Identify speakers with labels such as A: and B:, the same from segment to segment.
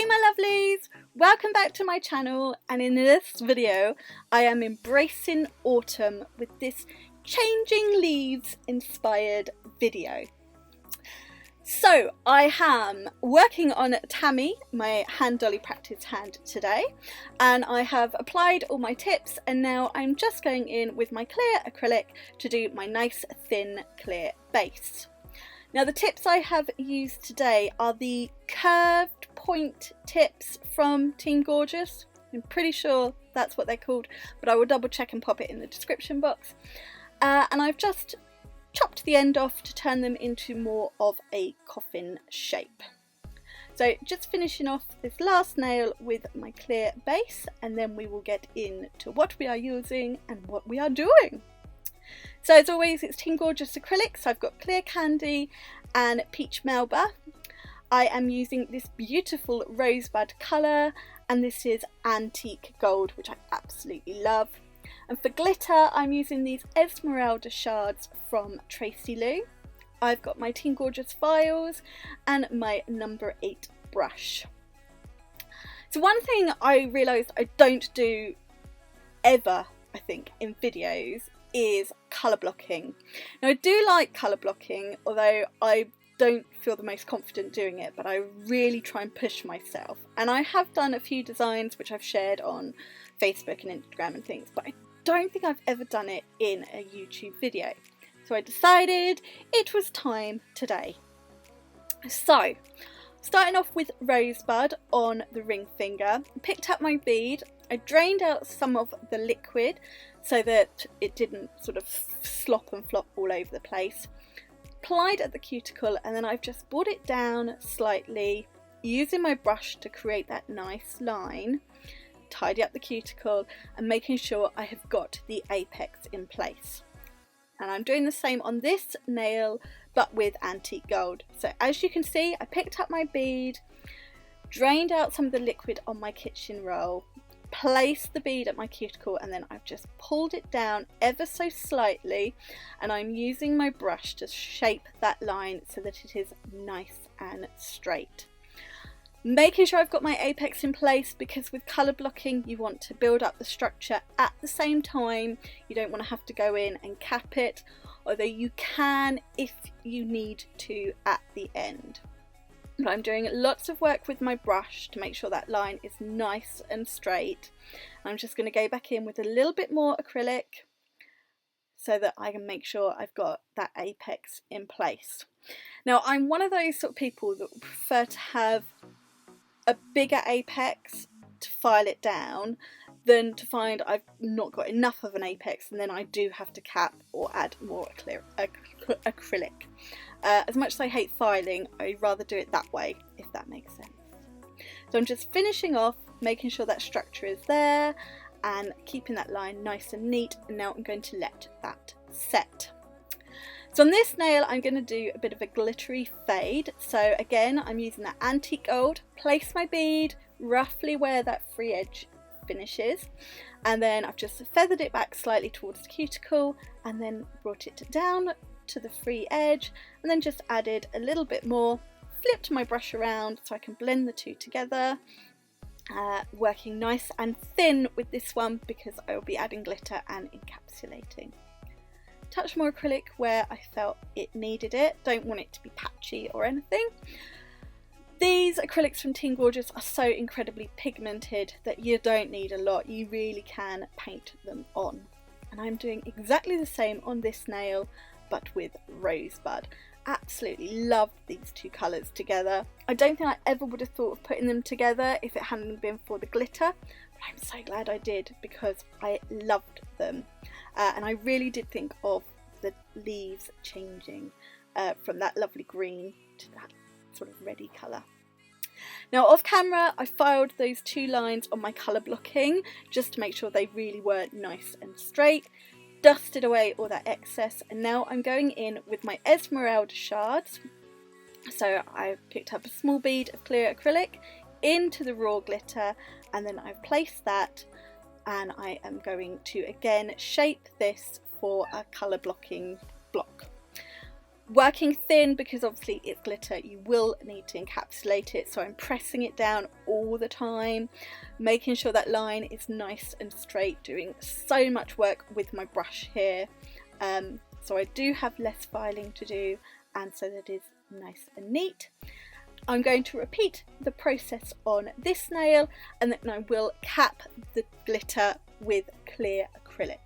A: Hey my lovelies! Welcome back to my channel, and in this video I am embracing autumn with this changing leaves inspired video. So I am working on Tammy, my hand dolly practice hand today, and I have applied all my tips and now I'm just going in with my clear acrylic to do my nice thin clear base. Now the tips I have used today are the curved point tips from Team Gorgeous. I'm pretty sure that's what they're called, but I will double check and pop it in the description box. And I've just chopped the end off to turn them into more of a coffin shape. So just finishing off this last nail with my clear base, and then we will get into what we are using and what we are doing. So as always, it's Team Gorgeous acrylics. I've got Clear Candy and Peach Melba. I am using this beautiful Rosebud colour, and this is Antique Gold, which I absolutely love. And for glitter, I'm using these Esmeralda Shards from Tracy-Lou. I've got my Team Gorgeous files and my number 8 brush. So one thing I realised I don't do ever, I think, in videos is colour blocking. Now I do like colour blocking, although I don't feel the most confident doing it, but I really try and push myself. And I have done a few designs which I've shared on Facebook and Instagram and things, but I don't think I've ever done it in a YouTube video. So I decided it was time today. So starting off with Rosebud on the ring finger, picked up my bead, I drained out some of the liquid so that it didn't sort of slop and flop all over the place, applied at the cuticle, and then I've just brought it down slightly using my brush to create that nice line, tidy up the cuticle and making sure I have got the apex in place. And I'm doing the same on this nail but with Antique Gold. So as you can see, I picked up my bead, drained out some of the liquid on my kitchen roll, placed the bead at my cuticle, and then I've just pulled it down ever so slightly, and I'm using my brush to shape that line so that it is nice and straight. Making sure I've got my apex in place, because with colour blocking you want to build up the structure at the same time. You don't want to have to go in and cap it, although you can if you need to at the end. But I'm doing lots of work with my brush to make sure that line is nice and straight. I'm just going to go back in with a little bit more acrylic so that I can make sure I've got that apex in place. Now I'm one of those sort of people that prefer to have a bigger apex to file it down than to find I've not got enough of an apex and then I do have to cap or add more acrylic. As much as I hate filing, I'd rather do it that way, if that makes sense. So I'm just finishing off, making sure that structure is there and keeping that line nice and neat, and now I'm going to let that set. So on this nail I'm going to do a bit of a glittery fade. So again, I'm using that Antique Gold, place my bead roughly where that free edge finishes, and then I've just feathered it back slightly towards the cuticle and then brought it down to the free edge, and then just added a little bit more, flipped my brush around so I can blend the two together, working nice and thin with this one because I will be adding glitter and encapsulating. Touch more acrylic where I felt it needed it, don't want it to be patchy or anything. These acrylics from Team Gorgeous are so incredibly pigmented that you don't need a lot, you really can paint them on. And I'm doing exactly the same on this nail but with Rosebud. Absolutely love these two colours together. I don't think I ever would have thought of putting them together if it hadn't been for the glitter, but I'm so glad I did because I loved them. And I really did think of the leaves changing from that lovely green to that sort of reddy colour. Now off camera I filed those two lines on my colour blocking just to make sure they really were nice and straight, dusted away all that excess, and now I'm going in with my Esmeralda Shards. So I've picked up a small bead of clear acrylic into the raw glitter, and then I've placed that, and I am going to again shape this for a colour blocking block. Working thin because obviously it's glitter, you will need to encapsulate it, so I'm pressing it down all the time, making sure that line is nice and straight, doing so much work with my brush here. So I do have less filing to do, and so that is nice and neat. I'm going to repeat the process on this nail, and then I will cap the glitter with clear acrylic.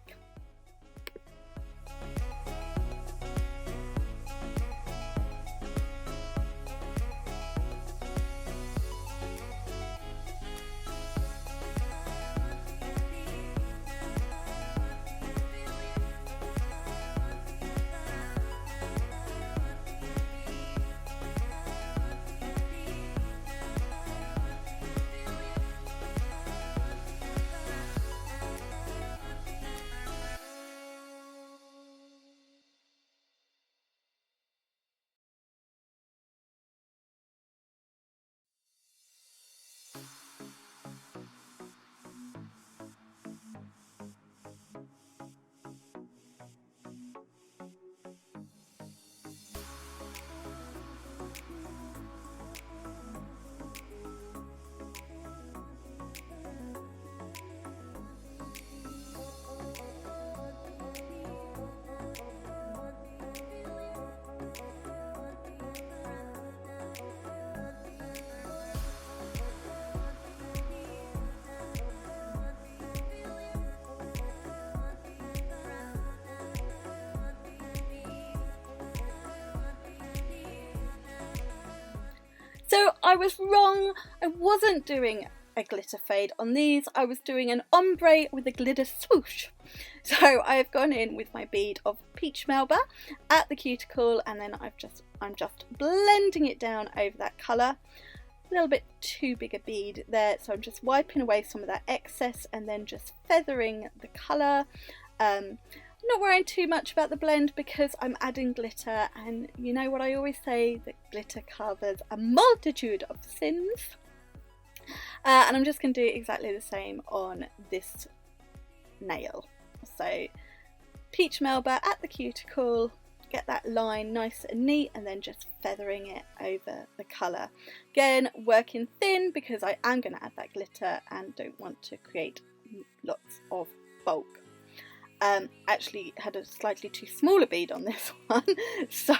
A: So I was wrong, I wasn't doing a glitter fade on these, I was doing an ombre with a glitter swoosh. So I have gone in with my bead of Peach Melba at the cuticle, and then I'm just blending it down over that colour. A little bit too big a bead there, so I'm just wiping away some of that excess and then just feathering the colour. Not worrying too much about the blend because I'm adding glitter, and you know what I always say, that glitter covers a multitude of sins. And I'm just going to do exactly the same on this nail. So Peach Melba at the cuticle, get that line nice and neat, and then just feathering it over the colour. Again, working thin because I am going to add that glitter and don't want to create lots of bulk. Actually had a slightly too small a bead on this one, so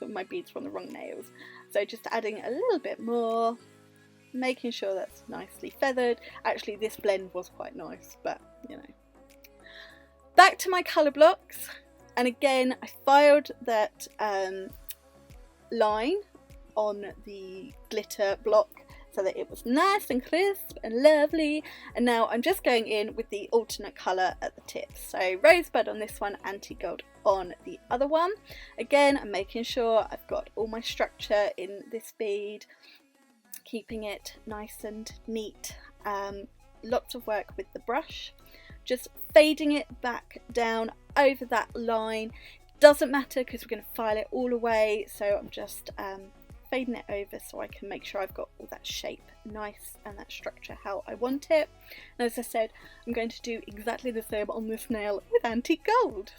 A: my beads were on the wrong nails. So just adding a little bit more, making sure that's nicely feathered. Actually this blend was quite nice, but you know. Back to my colour blocks, and again I filed that line on the glitter block so that it was nice and crisp and lovely, and now I'm just going in with the alternate colour at the tips. So Rosebud on this one, Anti-Gold on the other one. Again, I'm making sure I've got all my structure in this bead, keeping it nice and neat. Lots of work with the brush, just fading it back down over that line. Doesn't matter because we're going to file it all away, so I'm just fading it over so I can make sure I've got all that shape nice and that structure how I want it. And as I said, I'm going to do exactly the same on this nail with Anti-Gold.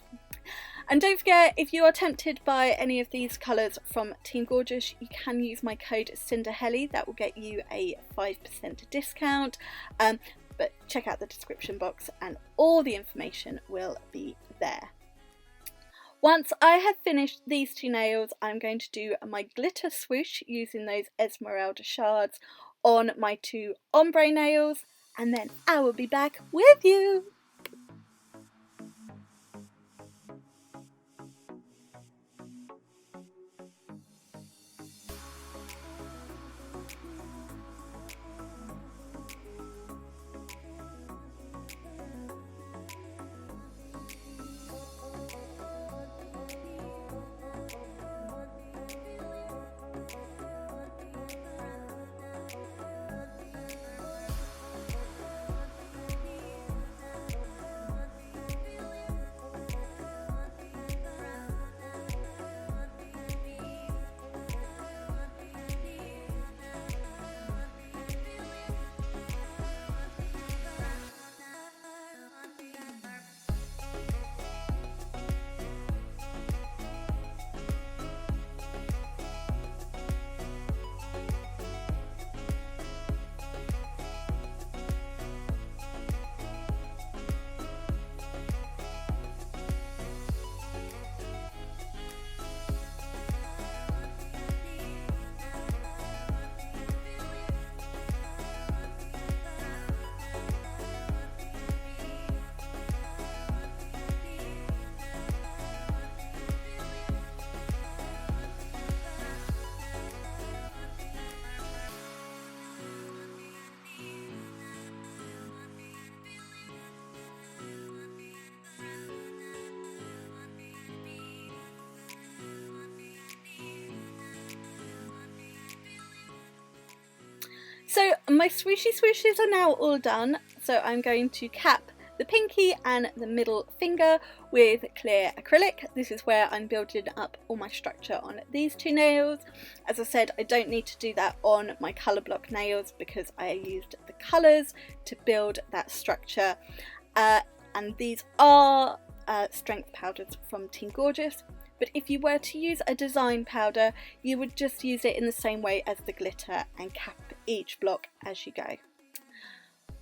A: And don't forget, if you are tempted by any of these colours from Team Gorgeous, you can use my code CinderHelly. That will get you a 5% discount. But check out the description box and all the information will be there. Once I have finished these two nails, I'm going to do my glitter swoosh using those Esmeralda Shards on my two ombre nails, and then I will be back with you. So my swooshes are now all done, so I'm going to cap the pinky and the middle finger with clear acrylic. This is where I'm building up all my structure on these two nails. As I said, I don't need to do that on my colour block nails because I used the colours to build that structure. And these are strength powders from Team Gorgeous. But if you were to use a design powder, you would just use it in the same way as the glitter and cap each block as you go.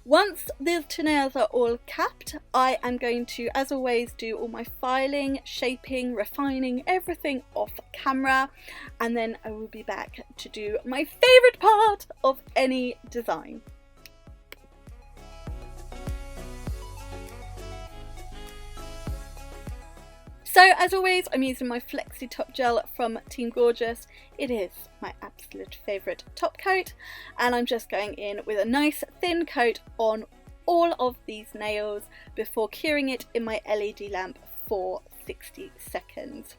A: Once these two nails are all capped, I am going to, as always, do all my filing, shaping, refining, everything off camera, and then I will be back to do my favourite part of any design. So as always, I'm using my Flexi top gel from Team Gorgeous. It is my absolute favourite top coat, and I'm just going in with a nice thin coat on all of these nails before curing it in my LED lamp for 60 seconds.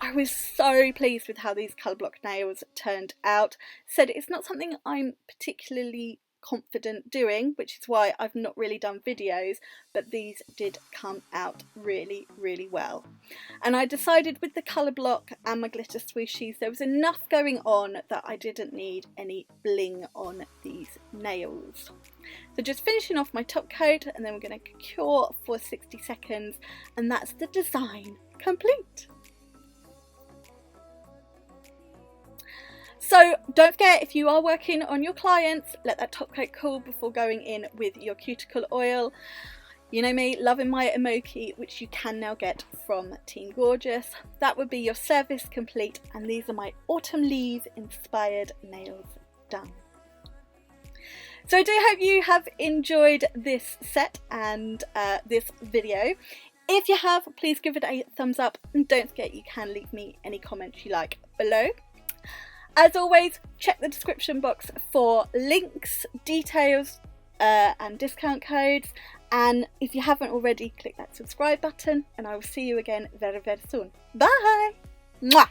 A: I was so pleased with how these colour block nails turned out. Said it's not something I'm particularly confident doing, which is why I've not really done videos, but these did come out really well. And I decided with the colour block and my glitter swooshies there was enough going on that I didn't need any bling on these nails. So just finishing off my top coat, and then we're going to cure for 60 seconds, and that's the design complete. So don't forget, if you are working on your clients, let that top coat cool before going in with your cuticle oil. You know me, loving my emoji, which you can now get from Team Gorgeous. That would be your service complete, and these are my autumn leaf inspired nails done. So I do hope you have enjoyed this set and this video. If you have, please give it a thumbs up, and don't forget you can leave me any comments you like below. As always, check the description box for links, details and discount codes, and if you haven't already, click that subscribe button, and I will see you again very soon. Bye! Mwah!